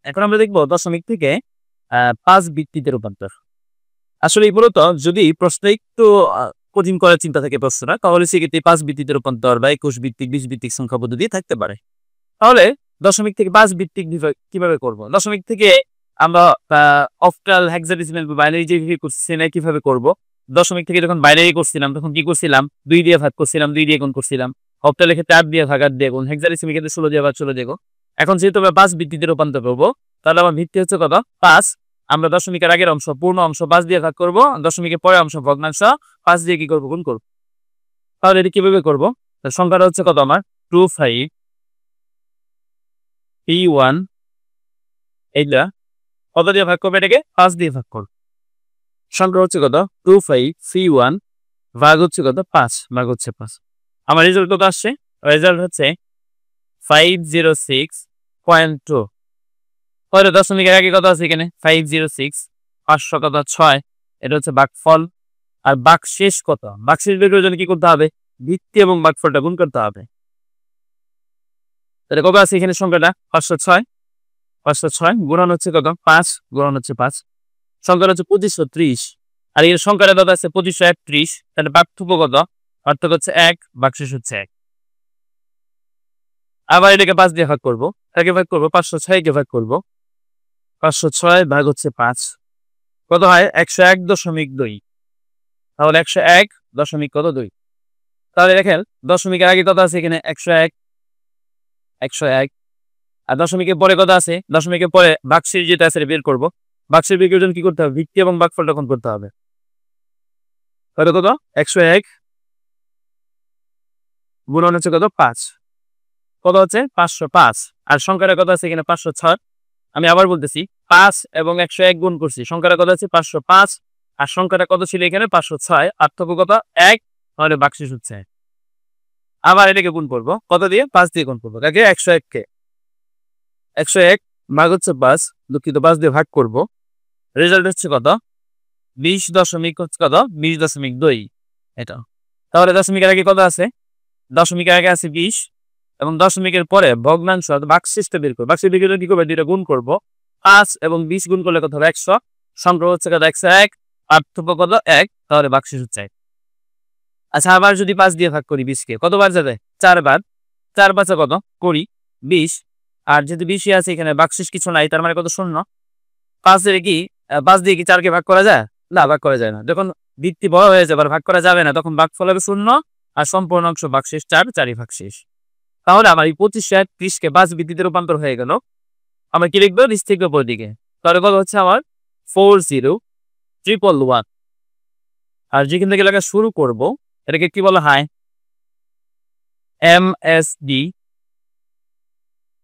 এখন আমরা দেখব দশমিক থেকে ৫ ভিত্তিতে রূপান্তর। আসলে মূলত যদি প্রশ্ন একটু কঠিন করার চিন্তা থাকে প্রশ্নটা, তাহলে সেক্ষেত্রে ৫ ভিত্তিতে রূপান্তর বা ২১ ভিত্তিক, ২০ ভিত্তিক সংখ্যা পদ্ধতি থাকতে পারে। তাহলে দশমিক থেকে ৫ ভিত্তিক কিভাবে করব? দশমিক থেকে আমরা অক্টাল, হেক্সাডেসিমাল বা বাইনারি যেভাবে করছি সেটা কিভাবে করব? দশমিক থেকে যখন বাইনারি করছিলাম তখন কি করছিলাম? ২ দিয়ে ভাগ করছিলাম, ২ দিয়ে গুণ করছিলাম। অক্টালের ক্ষেত্রে ৮ দিয়ে ভাগ, ৮ দিয়ে গুণ। হেক্সাডেসিমাল ক্ষেত্রে ১৬ দিয়ে ভাগ, ১৬ দিয়ে গুণ। এখন যেহেতু আমরা ৫ ভিত্তিতে রূপান্তর করব, তাহলে আমার ভিত্তি হচ্ছে কত? ৫। আমরা দশমিকের আগের অংশ পূর্ণ অংশ ৫ দিয়ে ভাগ করব, দশমিকের পরের অংশ ভগ্নাংশ ৫ দিয়ে কি করব? গুণ করব। তাহলে এটা কিভাবে করব? সংখ্যাটা হচ্ছে কত আমার? 25 P1 এইটা কত দিয়ে ভাগ করবে? এটাকে ৫ দিয়ে ভাগ করব। সংখ্যা হচ্ছে কত? 25 C1 ভাগ হচ্ছে কত? ৫ ভাগ হচ্ছে ৫। আমার রেজাল্ট কত আসছে? রেজাল্ট হচ্ছে 506.2। তাহলে দশমিকের আগে কত আছে এখানে? 506, ৫০০ কত? ৬। এটা হচ্ছে ভাগফল। আর ভাগশেষ কত? ভাগশেষ বের করার জন্য কি করতে হবে? ভিত্তি এবং ভাগফলটা গুণ করতে হবে। তাহলে কত আছে এখানে সংখ্যাটা? ৫০৬। ৫০৬ গুণন হচ্ছে কত? ৫ গুণন হচ্ছে ৫। সংখ্যাটা হচ্ছে ২৫৩০। আর এর সংখ্যাটা কত আছে? ২৫৩১। তাহলে পার্থক্য কত? পার্থক্য হচ্ছে ১, ভাগশেষ হচ্ছে ১। আবার এটাকে ৫ দিয়ে ভাগ করব। এটাকে ভাগ করব ৫০৬ কে ভাগ করব। ৫০৬ ভাগ হচ্ছে ৫। কত হয়? ১০১.২। তাহলে ১০১.২। তাহলে দেখেন দশমিকের আগে কত আছে এখানে? ১০১, ১০১। আর দশমিকের পরে কত আছে? দশমিকের পরে ভাগশেষ যেটা আছে বের করব। ভাগশেষ বের করার জন্য কি করতে হবে? ভিত্তি এবং ভাগফলটা গুণ করতে হবে। তাহলে কত? ১০১ গুণন হচ্ছে কত? ৫। কত হচ্ছে? ৫০৫। আর সংখ্যাটা কত আছে এখানে? ৫০৬। আমি আবার বলতেছি, ৫ এবং ১০১ গুণ করছি। সংখ্যাটা কত আছে? ৫০৫। আর সংখ্যাটা কত ছিল এখানে? ৫০৬। পার্থক্য কত? ১। তাহলে ভাগশেষ হচ্ছে ১। আবার এটাকে গুণ করব। কত দিয়ে? ৫ দিয়ে গুণ করব। কাকে? ১০১ কে। ১০১ ভাগ হচ্ছে ৫। দুঃখিত, ৫ দিয়ে ভাগ করব। রেজাল্ট হচ্ছে কত? ২০ দশমিক হচ্ছে কত? ২০.২। এটা। তাহলে দশমিকের আগে কত আছে? দশমিকের আগে আছে ২০ এবং দশমিকের পরে ভগ্নাংশ ভাগশেষটা বের করব। ভাগশেষ বের করে কি করব? দুইটা গুণ করব। ৫ এবং ২০ গুণ করলে কত হবে? ১০০। সংখ্যা হচ্ছে কত? ১০১। পার্থক্য কত? ১। তাহলে ভাগশেষ হচ্ছে ১। আচ্ছা, আবার যদি ৫ দিয়ে ভাগ করি ২০ কে, কতবার যাবে? ৪ বার। ৪ ৫ কত? করি ২০। আর যেহেতু ২০ই আছে এখানে ভাগশেষ কিছু নাই, তার মানে কত? ০। ৫ এর কি ৫ দিয়ে কি ৪ কে ভাগ করা যায়? না, ভাগ করা যায় না। যখন ভিত্তি বড় হয়ে যাবে আর ভাগ করা যাবে না, তখন ভাগফল হবে ০ আর সম্পূর্ণ অংশ ভাগশেষ ৪, ৪ই ভাগশেষ। তাহলে আমার এই ২৫৩০ কে ৫ ভিত্তিতে রূপান্তর হয়ে গেল। আমরা কি লিখবো? নিচ থেকে উপরের দিকে। তাহলে কত হচ্ছে আমার? 40111। আর যেখান থেকে লেখা শুরু করব এটাকে কি বলা হয়? MSD।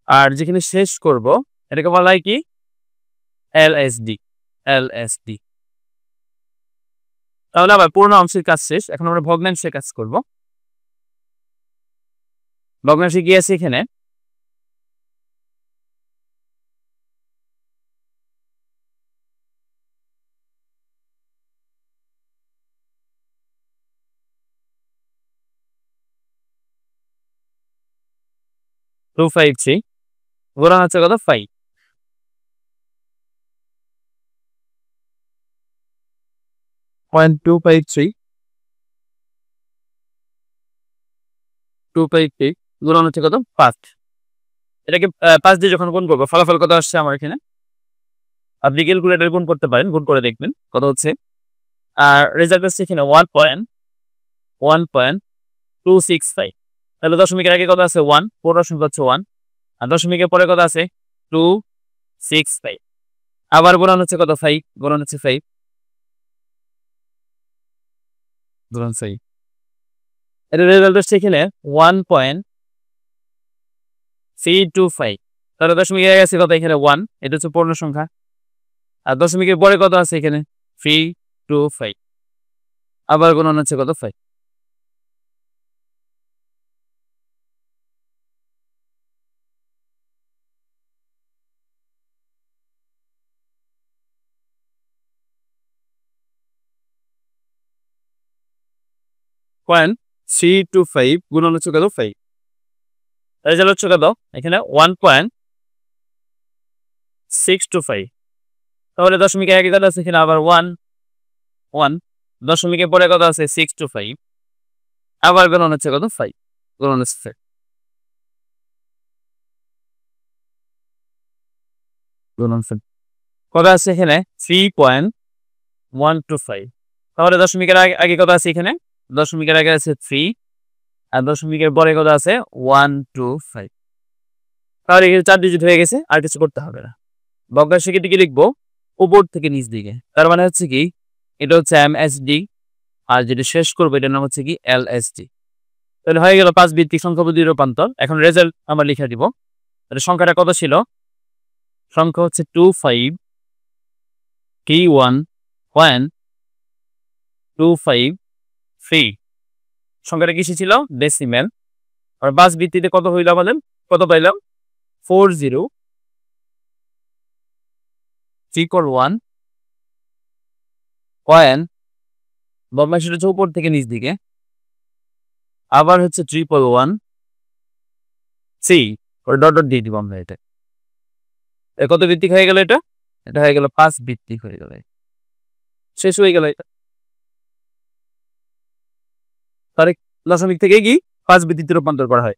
আর যেখানে শেষ করব এটাকে বলা হয় কি? LSD। LSD। তাহলে আবার পূর্ণ অংশের কাজ শেষ। এখন আমরা ভগ্নাংশের কাজ করব। ভগ্নাংশে কি আছে এখানে? টু 5 3 গুণন হচ্ছে কত? 5। 0.253 253 গুণন হচ্ছে কত? ৫। এটাকে ৫ দিয়ে যখন গুণ করবো ফলাফল কত আসছে আমার এখানে? আপনি ক্যালকুলেটর গুণ করতে পারেন, গুণ করে দেখবেন কত হচ্ছে। আর রেজাল্ট হচ্ছে এখানে 1.265। তাহলে দশমিকের আগে কত আছে? 1, পূর্ণ সংখ্যা হচ্ছে 1। আর দশমিকের পরে কত আছে? 265। আবার গুণন হচ্ছে কত? 5। গুণন হচ্ছে 5। গুণন 5। এর রেজাল্ট হচ্ছে এখানে 1.325। তাহলে দশমিকের আগে আছে কত? এখানে 1। এটা হচ্ছে পূর্ণ সংখ্যা। আর দশমিকের পরে কত আছে এখানে? 325। আবার গুণন হচ্ছে কত? 5। 0.325 গুণন হচ্ছে কত? 5। রেজাল্ট হচ্ছে কত? এখানে 1.325। 625। তাহলে দশমিকের আগে কত আছে এখানে আবার 1 1, দশমিকের পরে কত আছে 625, আবার গুণন হচ্ছে কত 5, গুণন হচ্ছে কত আছে এখানে 3.125। তাহলে দশমিকের আগে আগে কত আছে এখানে, দশমিকের আগে আছে 3 আর দশমিকের পরে কত আছে 125। তাহলে এখানে 4 ডিজিট হয়ে গেছে, আর কিছু করতে হবে না। ভগ্নাংশকে কি লিখবো, উপর থেকে নিচ দিকে, তার মানে হচ্ছে কি এটা হচ্ছে MSD, আর যেটা শেষ করবো এটার নাম হচ্ছে কি LSD। তাহলে হয়ে গেল 5 ভিত্তিক সংখ্যা পদ্ধতির রূপান্তর। এখন রেজাল্ট আমরা লিখে দিব। তাহলে সংখ্যাটা কত ছিল, সংখ্যা হচ্ছে 25K1.253। সংখ্যাটা কিসে ছিল, ডেসিমেল। আর 5 ভিত্তিতে কত হইল আমাদের, কত পাইলাম 40,341 পয়েন্ট, বদমাইশটা হচ্ছে উপর থেকে নিচ দিকে, আবার হচ্ছে 311 ডট ডট দিয়ে দিব আমরা। এটা কত ভিত্তিক হয়ে গেল, এটা এটা হয়ে গেল 5 ভিত্তিক হয়ে গেল, শেষ হয়ে গেল এটা। তাহলে দশমিক থেকে কি 5 ভিত্তিতে রূপান্তর করা হয়।